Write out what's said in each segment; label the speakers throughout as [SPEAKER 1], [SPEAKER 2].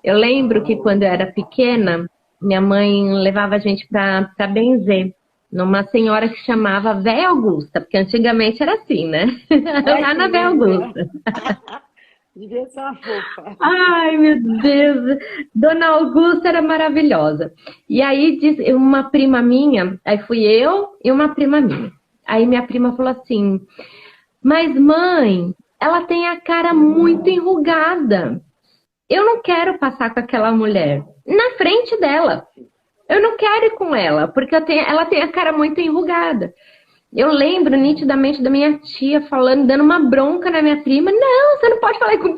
[SPEAKER 1] Eu lembro que quando eu era pequena, minha mãe levava a gente para benzer numa senhora que chamava Véia Augusta, porque antigamente era assim, né?
[SPEAKER 2] Ai,
[SPEAKER 1] Lá
[SPEAKER 2] que
[SPEAKER 1] na Véia
[SPEAKER 2] linda!
[SPEAKER 1] Augusta.
[SPEAKER 2] Devia ser uma fofa.
[SPEAKER 1] Ai, meu Deus! Dona Augusta era maravilhosa. E aí, uma prima minha, aí fui eu e uma prima minha. Aí minha prima falou assim: Mas mãe, ela tem a cara muito enrugada. Eu não quero passar com aquela mulher na frente dela. Eu não quero ir com ela, porque ela tem a cara muito enrugada. Eu lembro nitidamente da minha tia falando, dando uma bronca na minha prima. Não, você não pode falar com.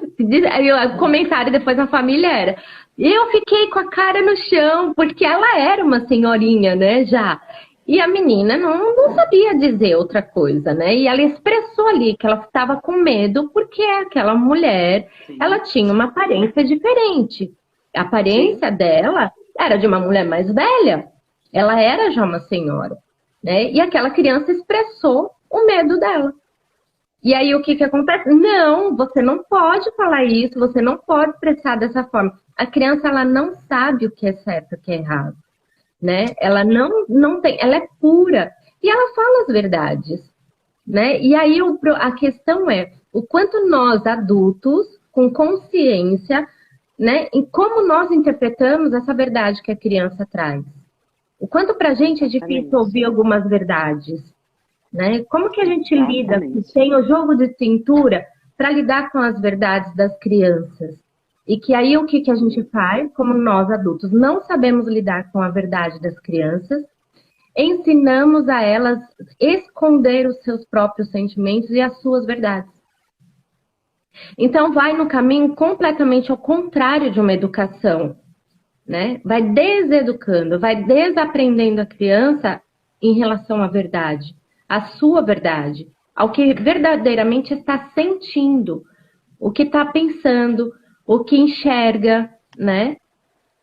[SPEAKER 1] Aí o comentário depois na família era. Eu fiquei com a cara no chão, porque ela era uma senhorinha, né, já. E a menina não sabia dizer outra coisa, né? E ela expressou ali que ela estava com medo, porque aquela mulher, ela
[SPEAKER 2] Sim,
[SPEAKER 1] tinha uma aparência diferente. A
[SPEAKER 2] sim,
[SPEAKER 1] aparência dela era de uma mulher mais velha. Ela era já uma senhora, né? E aquela criança expressou o medo dela. E aí o que que acontece? Não, você não pode falar isso, você não pode expressar dessa forma. A criança ela não sabe o que é certo, e o que é errado, né? Ela não tem, ela é pura e ela fala as verdades, né? E aí a questão é o quanto nós adultos com consciência, né, em como nós interpretamos essa verdade que a criança traz. O quanto para a gente é difícil
[SPEAKER 2] exatamente.
[SPEAKER 1] ouvir algumas verdades, né? Como que a gente lida, que
[SPEAKER 2] Exatamente.
[SPEAKER 1] tem o jogo de cintura para lidar com as verdades das crianças? E que aí o que, que a gente faz, como nós adultos não sabemos lidar com a verdade das crianças, ensinamos a elas esconder os seus próprios sentimentos e as suas verdades. Então vai no caminho completamente ao contrário de uma educação, né? Vai deseducando, vai desaprendendo a criança em relação à verdade, à sua verdade, ao que verdadeiramente está sentindo, o que está pensando, o que enxerga, né?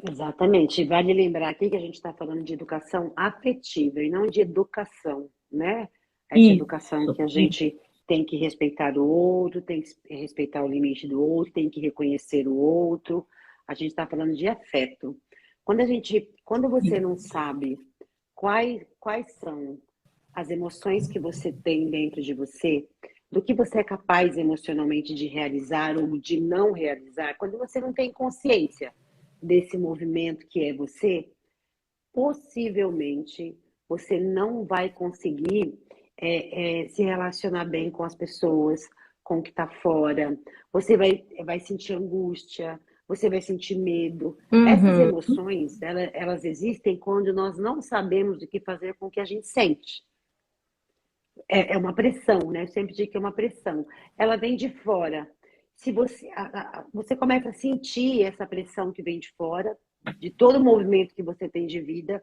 [SPEAKER 2] Exatamente. Vale lembrar aqui que a gente está falando de educação afetiva e não de educação, né? Essa educação
[SPEAKER 1] Isso,
[SPEAKER 2] que a
[SPEAKER 1] isso.
[SPEAKER 2] gente tem que respeitar o outro, tem que respeitar o limite do outro, tem que reconhecer o outro. A gente está falando de afeto. Quando você não sabe quais são as emoções que você tem dentro de você, do que você é capaz emocionalmente de realizar ou de não realizar, quando você não tem consciência desse movimento que é você, possivelmente você não vai conseguir se relacionar bem com as pessoas, com o que está fora. Você vai sentir angústia, você vai sentir medo. Essas
[SPEAKER 1] Uhum.
[SPEAKER 2] emoções, elas existem quando nós não sabemos o que fazer com o que a gente sente. É uma pressão, né? Eu sempre digo que é uma pressão. Ela vem de fora. Se você, você começa a sentir essa pressão que vem de fora, de todo o movimento que você tem de vida,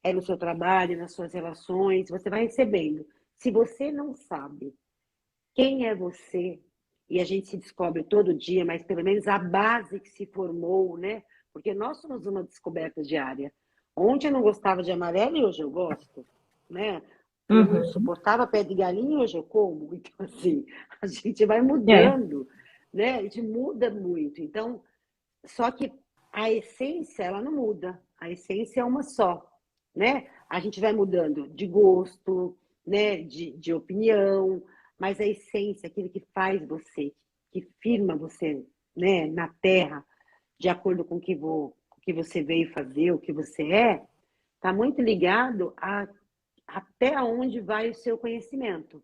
[SPEAKER 2] é no seu trabalho, nas suas relações, você vai recebendo. Se você não sabe quem é você, e a gente se descobre todo dia, mas pelo menos a base que se formou, né? Porque nós somos uma descoberta diária. Ontem eu não gostava de amarelo e hoje eu gosto, né? Eu não
[SPEAKER 1] Uhum.
[SPEAKER 2] suportava pé de galinha e hoje eu como. Então, assim, a gente vai
[SPEAKER 1] É,
[SPEAKER 2] mudando, né? A gente muda muito. Então, só que a essência, ela não muda. A essência é uma só, né? A gente vai mudando de gosto, né? De opinião, mas a essência, aquilo que faz você, que firma você, né? Na terra, de acordo com o que você veio fazer, o que você é, está muito ligado a até onde vai o seu conhecimento.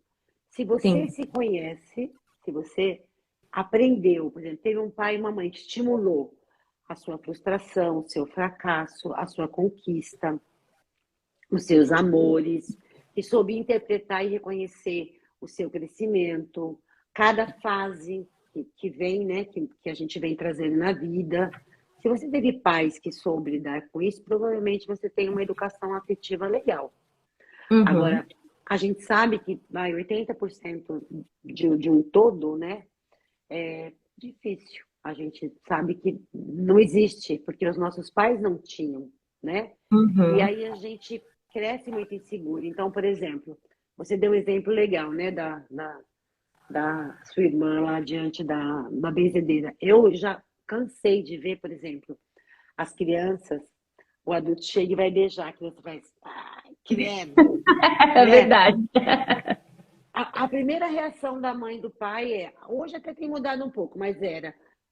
[SPEAKER 2] Se você
[SPEAKER 1] sim.
[SPEAKER 2] se conhece, se você aprendeu, por exemplo, teve um pai e uma mãe que estimulou a sua frustração, o seu fracasso, a sua conquista, os seus amores, e soube interpretar e reconhecer o seu crescimento, cada fase que vem, né, que a gente vem trazendo na vida. Se você teve pais que soube lidar com isso, provavelmente você tem uma educação afetiva legal.
[SPEAKER 1] Uhum.
[SPEAKER 2] Agora, a gente sabe que vai 80% de um todo, né? É difícil. A gente sabe que não existe, porque os nossos pais não tinham, né? E
[SPEAKER 1] Uhum.
[SPEAKER 2] aí a gente cresce muito inseguro. Então, por exemplo, você deu um exemplo legal, né? Da sua irmã lá diante da benzedeira. Eu já cansei de ver, por exemplo, as crianças, o adulto chega e vai beijar, a criança faz, ai, credo,
[SPEAKER 1] É
[SPEAKER 2] né?
[SPEAKER 1] verdade.
[SPEAKER 2] A primeira reação da mãe e do pai hoje até tem mudado um pouco, mas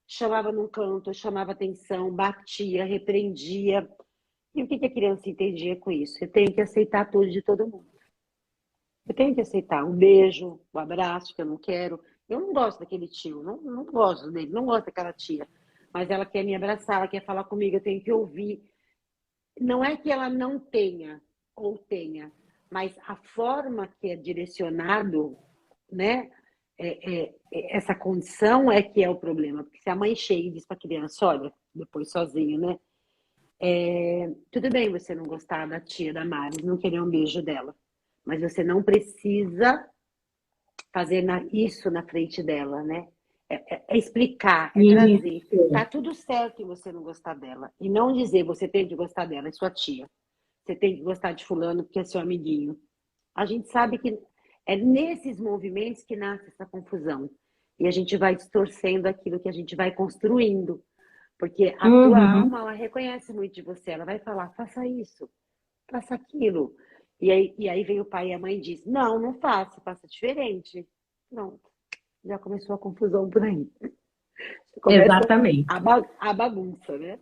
[SPEAKER 2] chamava num canto, chamava atenção, batia, repreendia. E o que que a criança entendia com isso? Eu tenho que aceitar tudo de todo mundo. Eu tenho que aceitar um beijo, um abraço, que eu não quero. Eu não gosto daquele tio, não gosto dele, não gosto daquela tia. Mas ela quer me abraçar, ela quer falar comigo, eu tenho que ouvir. Não é que ela não tenha ou tenha, mas a forma que é direcionado, né? Essa condição é que é o problema. Porque se a mãe chega e diz para a criança, olha, depois sozinho, né? Tudo bem você não gostar da tia da Mari, não querer um beijo dela, mas você não precisa fazer isso na frente dela, né? É explicar, é trazer.
[SPEAKER 1] Isso.
[SPEAKER 2] Tá tudo certo em você não gostar dela. E não dizer você tem que gostar dela, é sua tia. Você tem que gostar de fulano porque é seu amiguinho. A gente sabe que é nesses movimentos que nasce essa confusão. E a gente vai distorcendo aquilo que a gente vai construindo. Porque a tua
[SPEAKER 1] Uhum.
[SPEAKER 2] alma, ela reconhece muito de você. Ela vai falar, faça isso, faça aquilo. E aí vem o pai e a mãe e diz, não, não faça, faça diferente. Pronto. Já começou a confusão por aí. Começa
[SPEAKER 1] Exatamente.
[SPEAKER 2] a bagunça, né?